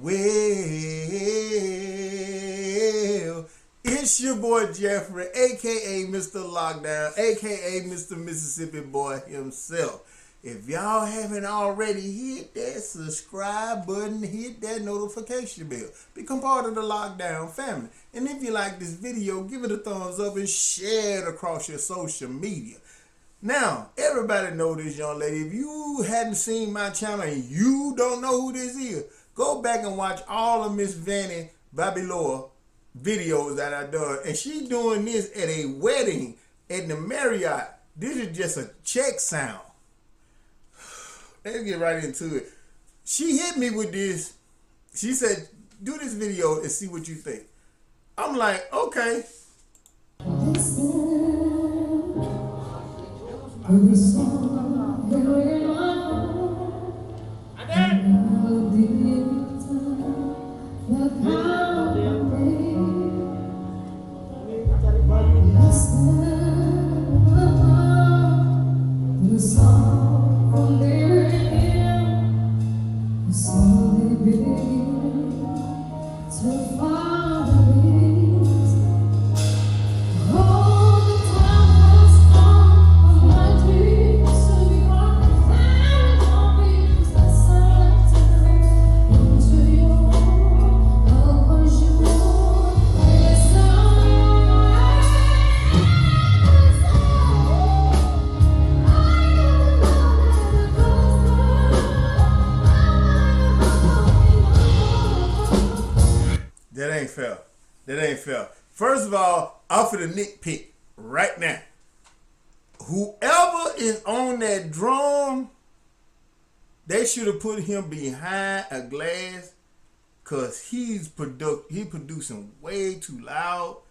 Well, it's your boy Jeffrey, aka Mr. Lockdown, aka Mr. Mississippi Boy himself. If y'all haven't already, hit that subscribe button, hit that notification bell. Become part of the Lockdown family. And if you like this video, give it a thumbs up and share it across your social media. Now, everybody know this young lady. If you hadn't seen my channel and you don't know who this is, go back and watch all of Miss Vanny Babiloa videos that I done. And she doing this at a wedding at the Marriott. This is just a check sound. Let's get right into it. She hit me with this. She said, do this video and see what you think. I'm like, okay. That ain't fair. That ain't fair. First of all, I'm for the nitpick right now. Whoever is on that drum, they should have put him behind a glass, cause he producing way too loud,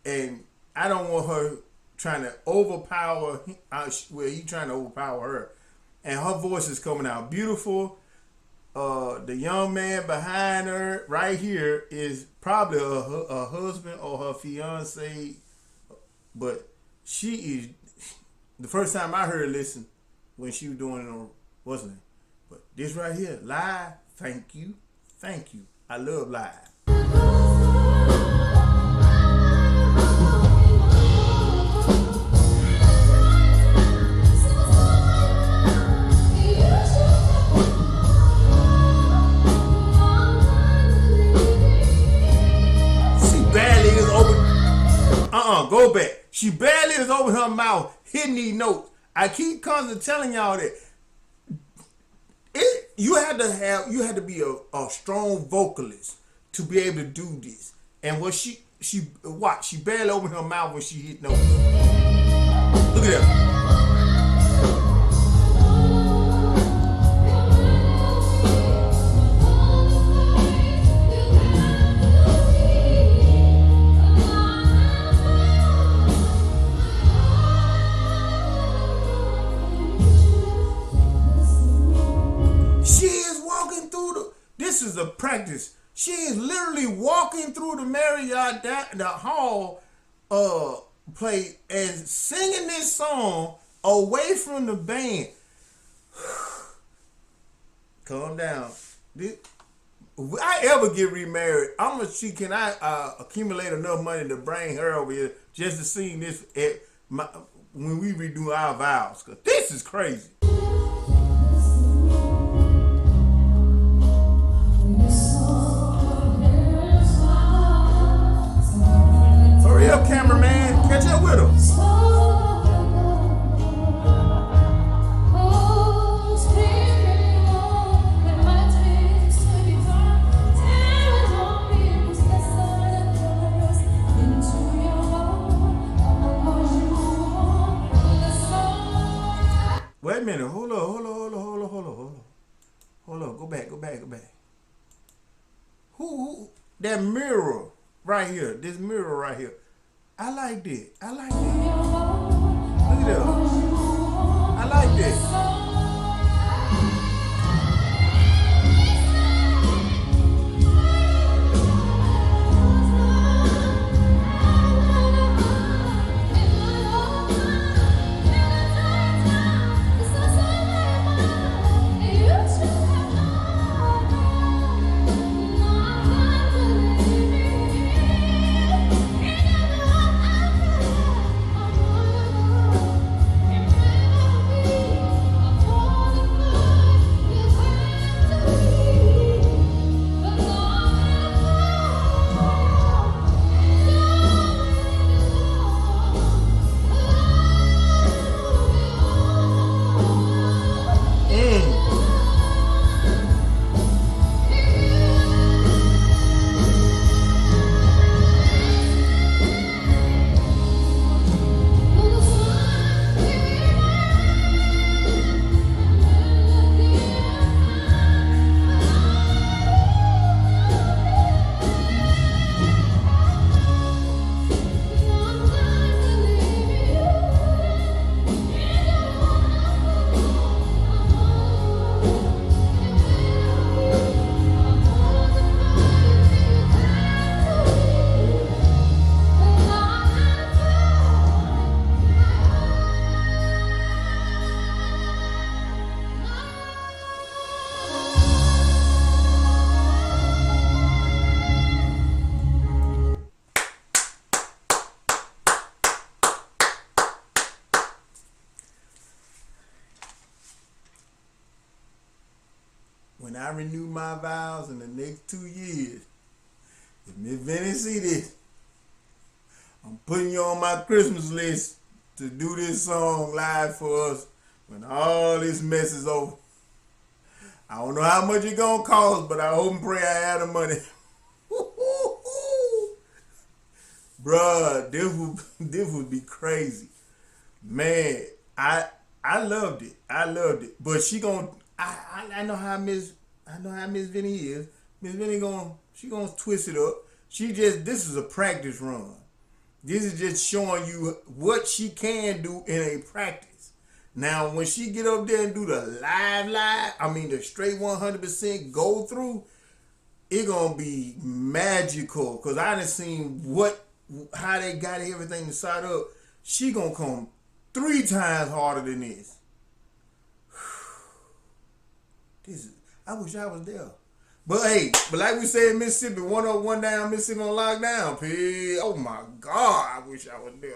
and I don't want her trying to overpower. He trying to overpower her, and her voice is coming out beautiful. The young man behind her right here is probably her husband or her fiance, but she is, the first time I heard her listen when she was doing it on, what's her name? But this right here, live, thank you. I love live. Go back. She barely is open her mouth hitting these notes. I keep constantly telling y'all that you had to be a strong vocalist to be able to do this. And what she barely opened her mouth when she hit notes. Look at that. This is a practice. She is literally walking through the Marriott, the hall, play and singing this song away from the band. Calm down. If I ever get remarried, I'm gonna see, can I accumulate enough money to bring her over here just to sing this when we redo our vows? Cause this is crazy. Hurry up, cameraman. Catch up with him. Wait a minute. Hold on. Go back. Who? That mirror right here. This mirror right here. I like that. Look at that. I like that. I renew my vows in the next 2 years. If Miss Vinny see this, I'm putting you on my Christmas list to do this song live for us when all this mess is over. I don't know how much it's gonna cost, but I hope and pray I have the money. Bruh, this would be crazy. Man, I loved it. I loved it. But she gonna I know how Miss Vinny is. Miss Vinny she gonna twist it up. This is a practice run. This is just showing you what she can do in a practice. Now, when she get up there and do the the straight 100% go through, it gonna be magical. Cause I done seen how they got everything to side up. She gonna come 3 times harder than this. I wish I was there. But hey, like we said in Mississippi, one up, one down, Mississippi on lockdown. Oh my God, I wish I was there.